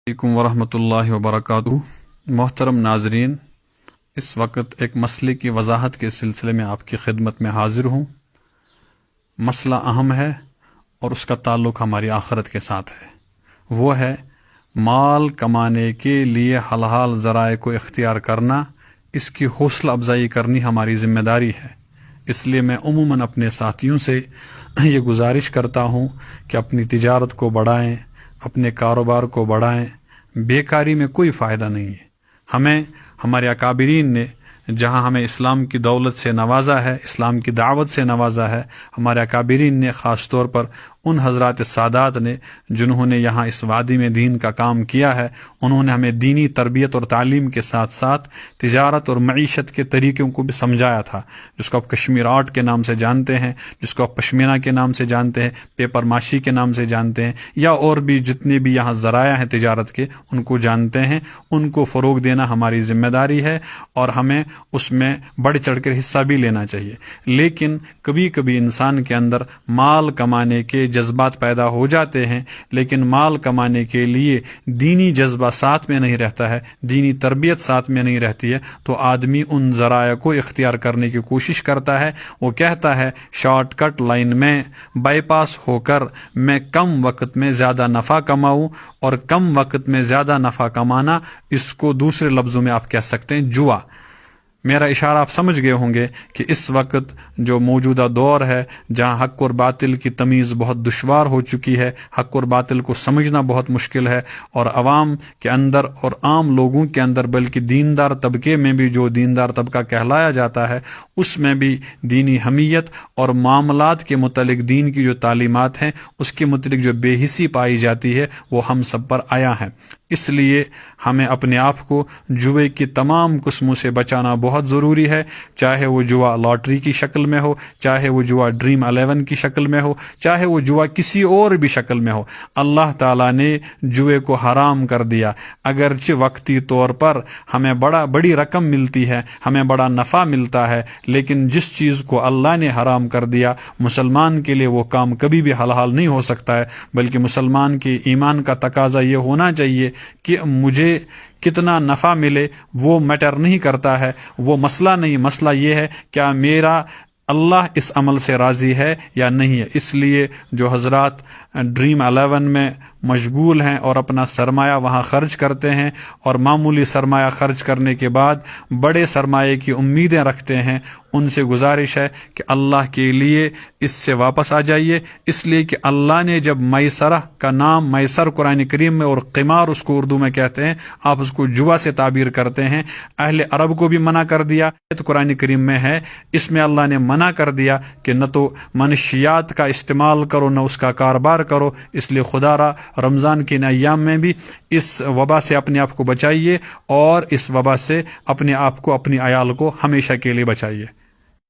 علیکم ورحمۃ اللہ وبرکاتہ۔ محترم ناظرین، اس وقت ایک مسئلے کی وضاحت کے سلسلے میں آپ کی خدمت میں حاضر ہوں۔ مسئلہ اہم ہے اور اس کا تعلق ہماری آخرت کے ساتھ ہے۔ وہ ہے مال کمانے کے لیے حلال ذرائع کو اختیار کرنا، اس کی حوصلہ افزائی کرنی ہماری ذمہ داری ہے۔ اس لیے میں عموماً اپنے ساتھیوں سے یہ گزارش کرتا ہوں کہ اپنی تجارت کو بڑھائیں، اپنے کاروبار کو بڑھائیں۔ بیکاری میں کوئی فائدہ نہیں ہے۔ ہمیں ہمارے اکابرین نے جہاں ہمیں اسلام کی دولت سے نوازا ہے، اسلام کی دعوت سے نوازا ہے، ہمارے اکابرین نے خاص طور پر ان حضرات سادات نے جنہوں نے یہاں اس وادی میں دین کا کام کیا ہے، انہوں نے ہمیں دینی تربیت اور تعلیم کے ساتھ ساتھ تجارت اور معیشت کے طریقوں کو بھی سمجھایا تھا، جس کو آپ کشمیر آرٹ کے نام سے جانتے ہیں، جس کو آپ پشمینہ کے نام سے جانتے ہیں، پیپر ماشی کے نام سے جانتے ہیں، یا اور بھی جتنے بھی یہاں ذرائع ہیں تجارت کے، ان کو جانتے ہیں۔ ان کو فروغ دینا ہماری ذمہ داری ہے اور ہمیں اس میں بڑھ چڑھ کر حصہ بھی لینا چاہیے۔ لیکن کبھی کبھی انسان کے اندر مال کمانے کے جذبات پیدا ہو جاتے ہیں، لیکن مال کمانے کے لیے دینی جذبہ ساتھ میں نہیں رہتا ہے، دینی تربیت ساتھ میں نہیں رہتی ہے، تو آدمی ان ذرائع کو اختیار کرنے کی کوشش کرتا ہے۔ وہ کہتا ہے شارٹ کٹ لائن میں بائی پاس ہو کر میں کم وقت میں زیادہ نفع کماؤں، اور کم وقت میں زیادہ نفع کمانا، اس کو دوسرے لفظوں میں آپ کہہ سکتے ہیں جوا۔ میرا اشارہ آپ سمجھ گئے ہوں گے کہ اس وقت جو موجودہ دور ہے، جہاں حق اور باطل کی تمیز بہت دشوار ہو چکی ہے، حق اور باطل کو سمجھنا بہت مشکل ہے، اور عوام کے اندر اور عام لوگوں کے اندر، بلکہ دیندار طبقے میں بھی، جو دیندار طبقہ کہلایا جاتا ہے، اس میں بھی دینی حمیت اور معاملات کے متعلق دین کی جو تعلیمات ہیں، اس کے متعلق جو بے حسی پائی جاتی ہے، وہ ہم سب پر آیا ہے۔ اس لیے ہمیں اپنے آپ کو جوئے کی تمام قسموں سے بچانا بہت ضروری ہے، چاہے وہ جوا لاٹری کی شکل میں ہو، چاہے وہ جوا ڈریم 11 کی شکل میں ہو، چاہے وہ جوا کسی اور بھی شکل میں ہو۔ اللہ تعالیٰ نے جوئے کو حرام کر دیا، اگرچہ وقتی طور پر ہمیں بڑی رقم ملتی ہے، ہمیں بڑا نفع ملتا ہے، لیکن جس چیز کو اللہ نے حرام کر دیا، مسلمان کے لیے وہ کام کبھی بھی حلال نہیں ہو سکتا ہے، بلکہ مسلمان کے ایمان کا تقاضا یہ ہونا چاہیے کہ مجھے کتنا نفع ملے وہ میٹر نہیں کرتا ہے، وہ مسئلہ نہیں، مسئلہ یہ ہے کیا میرا اللہ اس عمل سے راضی ہے یا نہیں ہے۔ اس لیے جو حضرات ڈریم 11 میں مشغول ہیں اور اپنا سرمایہ وہاں خرچ کرتے ہیں، اور معمولی سرمایہ خرچ کرنے کے بعد بڑے سرمایے کی امیدیں رکھتے ہیں، ان سے گزارش ہے کہ اللہ کے لیے اس سے واپس آ جائیے، اس لیے کہ اللہ نے جب میسرہ کا نام، میسر قرآن کریم میں، اور قمار اس کو اردو میں کہتے ہیں، آپ اس کو جوا سے تعبیر کرتے ہیں، اہل عرب کو بھی منع کر دیا تو قرآن کریم میں ہے، اس میں اللہ نے منع کر دیا کہ نہ تو منشیات کا استعمال کرو، نہ اس کا کاروبار کرو۔ اس لیے خدا را رمضان کے ایام میں بھی اس وبا سے اپنے آپ کو بچائیے، اور اس وبا سے اپنے آپ کو، اپنی عیال کو ہمیشہ کے لیے بچائیے۔